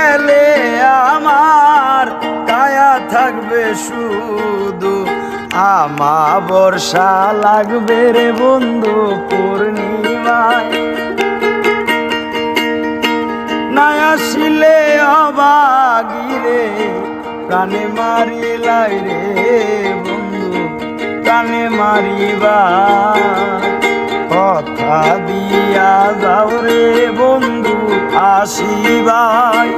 গেলে আমার কায়া থাকবে শুধু, আমা বর্ষা লাগবে রে বন্ধু পূর্ণিমায়। না আসিলে অবাগিরে প্রাণে মারিলাই রে বন্ধু প্রাণে মারিবা, কথা দিয়া যাও রে বন্ধু আসিবাই।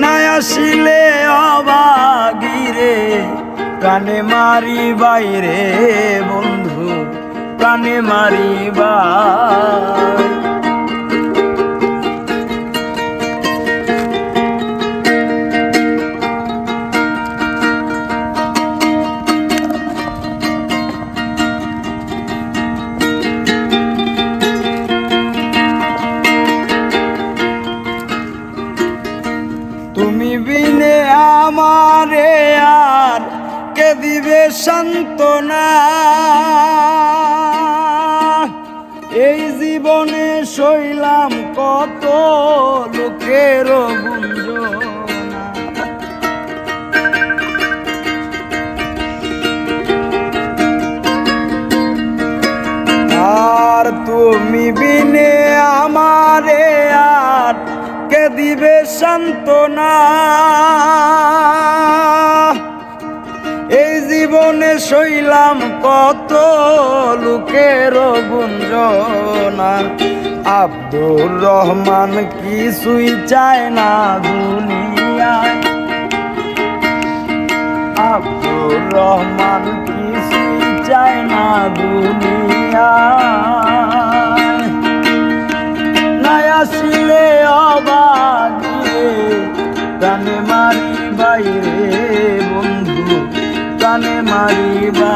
না আসিলে অবাগিরে প্রাণে মারিবাই রে বন্ধু প্রাণে মারিবাই। তুমি বিনে আমারে আর কে দিবে সান্ত্বনা, এই জীবনে সইলাম কত লোকের গুঞ্জনা। আর তুমি বিনে আমারে আর কে দিবে সান্ত্বনা, এই জীবনে সইলাম কত লোকের গুঞ্জনা। আব্দুর রহমান কিছুই চায় না দুনিয়ায়, আব্দুর রহমান কিছুই চায় না দুনিয়ায়। না আসিলে অবাগিরে প্রাণে মারিবাই রে বন্ধু প্রাণে মারিবা।